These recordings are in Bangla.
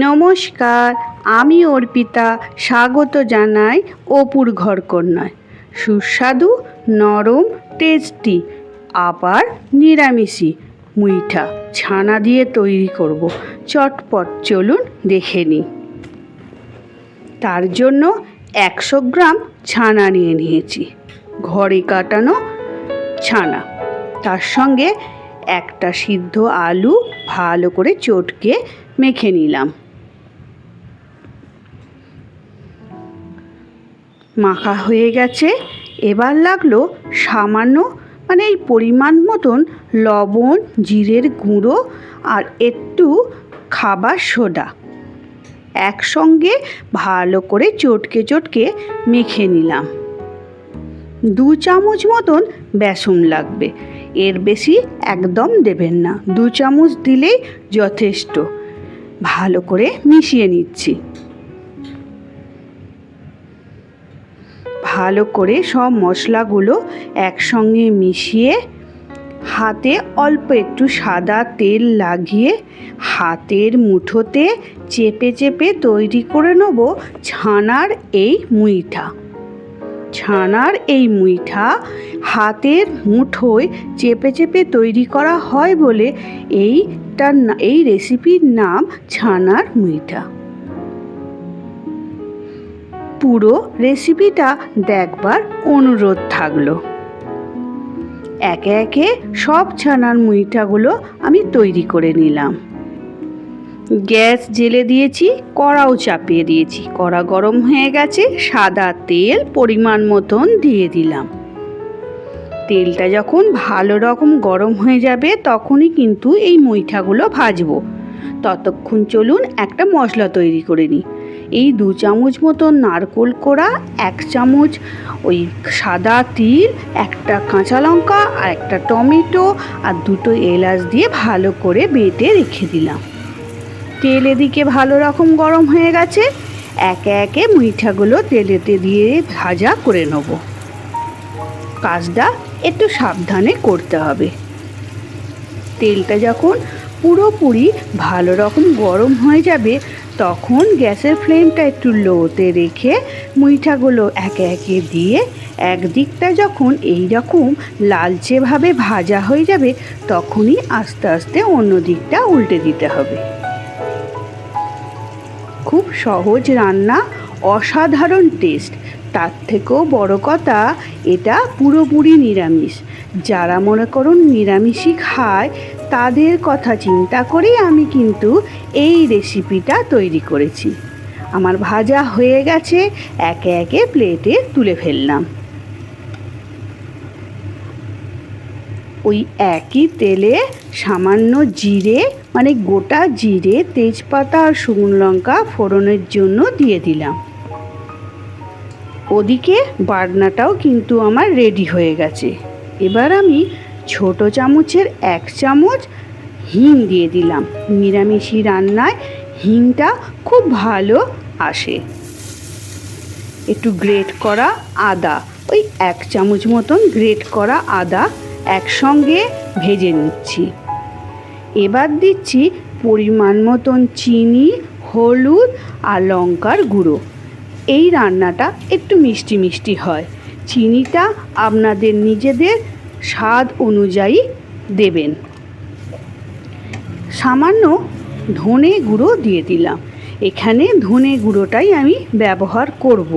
নমস্কার, আমি অর্পিতা। স্বাগত জানাই অপুর ঘরকন্যায়। সুস্বাদু, নরম, টেস্টি, আবার নিরামিষি মুইঠা ছানা দিয়ে তৈরি করব। চটপট চলুন দেখে নিই। তার জন্য 100 গ্রাম ছানা নিয়ে নিয়েছি, ঘরে কাটানো ছানা। তার সঙ্গে একটা সিদ্ধ আলু ভালো করে চটকে মেখে নিলাম। মাখা হয়ে গেছে। এবার লাগলো সামান্য এই পরিমাণ মতন লবণ, জিরের গুঁড়ো আর একটু খাবার সোডা একসঙ্গে ভালো করে চটকে চটকে মেখে নিলাম। 2 চামচ মতন বেসন লাগবে, এর বেশি একদম দেবেন না, 2 চামচ দিলেই যথেষ্ট। ভালো করে মিশিয়ে নিচ্ছি। ভালো করে সব মশলাগুলো একসঙ্গে মিশিয়ে হাতে অল্প একটু সাদা তেল লাগিয়ে হাতের মুঠোতে চেপে চেপে তৈরি করে নেব ছানার এই মুইঠা। ছানার এই মুইঠা হাতের মুঠোয় চেপে চেপে তৈরি করা হয় বলে এই রেসিপির নাম ছানার মুইঠা। পুরো রেসিপিটা দেখবার অনুরোধ থাকলো। একে একে সব ছানার মুইঠাগুলো আমি তৈরি করে নিলাম। গ্যাস জ্বেলে দিয়েছি, কড়াও চাপিয়ে দিয়েছি। কড়া গরম হয়ে গেছে, সাদা তেল পরিমাণ মতন দিয়ে দিলাম। তেলটা যখন ভালো রকম গরম হয়ে যাবে তখনই কিন্তু এই মুইঠাগুলো ভাজবো। ততক্ষণ চলুন একটা মশলা তৈরি করে নিই। এই 2 চামচ মতো নারকেল কোড়া, 1 চামচ ওই সাদা তিল, একটা কাঁচা লঙ্কা আর একটা টমেটো আর 2টো এলাচ দিয়ে ভালো করে বেটে রেখে দিলাম। তেল এদিকে ভালো রকম গরম হয়ে গেছে। একে একে মুইঠাগুলো তেলেতে দিয়ে ভাজা করে নেব। কাজটা একটু সাবধানে করতে হবে। তেলটা যখন পুরোপুরি ভালো রকম গরম হয়ে যাবে তখন গ্যাসের ফ্লেমটা একটু লোতে রেখে মুইঠাগুলো একে একে দিয়ে একদিকটা যখন এই রকম লালচেভাবে ভাজা হয়ে যাবে তখনই আস্তে আস্তে অন্য দিকটা উল্টে দিতে হবে। খুব সহজ রান্না, অসাধারণ টেস্ট। তার থেকেও বড় কথা, এটা পুরোপুরি নিরামিষ। যারা মনে করুন নিরামিষই খায় তাদের কথা চিন্তা করেই আমি কিন্তু এই রেসিপিটা তৈরি করেছি। আমার ভাজা হয়ে গেছে, একে একে প্লেটে তুলে ফেললাম। ওই একই তেলে সামান্য জিরে গোটা জিরে, তেজপাতা আর শুকনো লঙ্কা ফোড়নের জন্য দিয়ে দিলাম। ওদিকে বাটনাটাও কিন্তু আমার রেডি হয়ে গেছে। এবার আমি ছোট চামচের 1 চামচ হিং দিয়ে দিলাম। নিরামিষি রান্নায় হিংটা খুব ভালো আসে। একটু গ্রেট করা আদা, ওই 1 চামচ মতন গ্রেট করা আদা একসঙ্গে ভেজে নিচ্ছি। এবার দিচ্ছি পরিমাণ মতন চিনি, হলুদ আর লঙ্কার গুঁড়ো। এই রান্নাটা একটু মিষ্টি মিষ্টি হয়। চিনিটা আপনাদের নিজেদের স্বাদ অনুযায়ী দেবেন। সামান্য ধনে গুঁড়ো দিয়ে দিলাম। এখানে ধনে গুঁড়োটাই আমি ব্যবহার করব।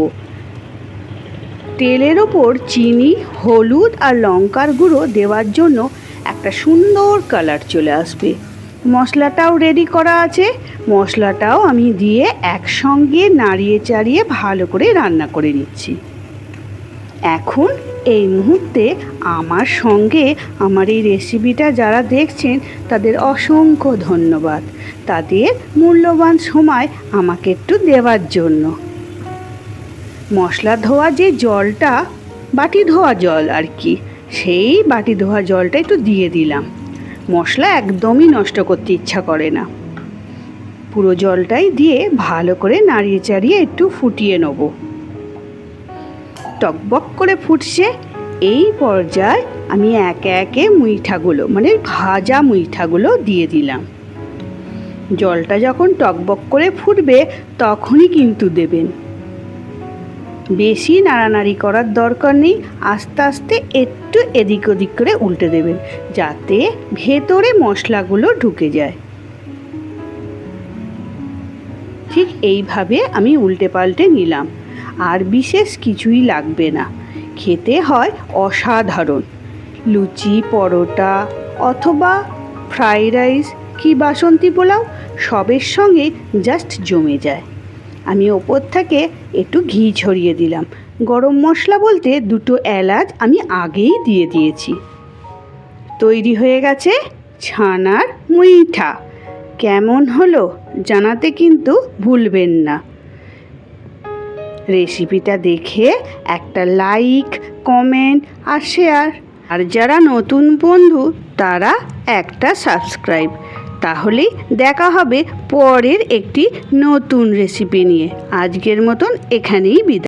তেলের ওপর চিনি, হলুদ আর লঙ্কার গুঁড়ো দেওয়ার জন্য একটা সুন্দর কালার চলে আসবে। মশলাটাও রেডি করা আছে। মশলাটাও আমি দিয়ে একসঙ্গে নাড়িয়ে চাড়িয়ে ভালো করে রান্না করে নিচ্ছি। এখন এই মুহূর্তে আমার সঙ্গে আমার এই রেসিপিটা যারা দেখছেন তাদের অসংখ্য ধন্যবাদ, তাদের মূল্যবান সময় আমাকে একটু দেওয়ার জন্য। মশলা ধোয়া যে জলটা, বাটি ধোয়া জল আর কি, সেই বাটি ধোয়া জলটা একটু দিয়ে দিলাম। মশলা একদমই নষ্ট করতে ইচ্ছা করে না। পুরো জলটাই দিয়ে ভালো করে নাড়িয়ে চাড়িয়ে একটু ফুটিয়ে নেব। টকবক করে ফুটছে। এই পর্যায়ে আমি একে একে মুইঠাগুলো ভাজা মুইঠাগুলো দিয়ে দিলাম। জলটা যখন টকবক করে ফুটবে তখনই কিন্তু দেবেন। বেশি নাড়ানাড়ি করার দরকার নেই, আস্তে আস্তে একটু এদিক ওদিক করে উল্টে দেবেন যাতে ভেতরে মশলাগুলো ঢুকে যায়। ঠিক এইভাবে আমি উল্টে পাল্টে নিলাম। আর বিশেষ কিছুই লাগবে না, খেতে হয় অসাধারণ। লুচি, পরোটা অথবা ফ্রাইড রাইস কি বাসন্তী পোলাও সবের সঙ্গে জাস্ট জমে যায়। আমি ওপর থেকে একটু ঘি ছড়িয়ে দিলাম। গরম মশলা বলতে 2 এলাচ আমি আগেই দিয়ে দিয়েছি। তৈরি হয়ে গেছে ছানার মুইঠা। কেমন হলো জানাতে কিন্তু ভুলবেন না। রেসিপিটা দেখে একটা লাইক, কমেন্ট আর শেয়ার, আর যারা নতুন বন্ধু তারা একটা সাবস্ক্রাইব। তাহলেই দেখা হবে পরের একটি নতুন রেসিপি নিয়ে। আজকের মতন এখানেই বিদায়।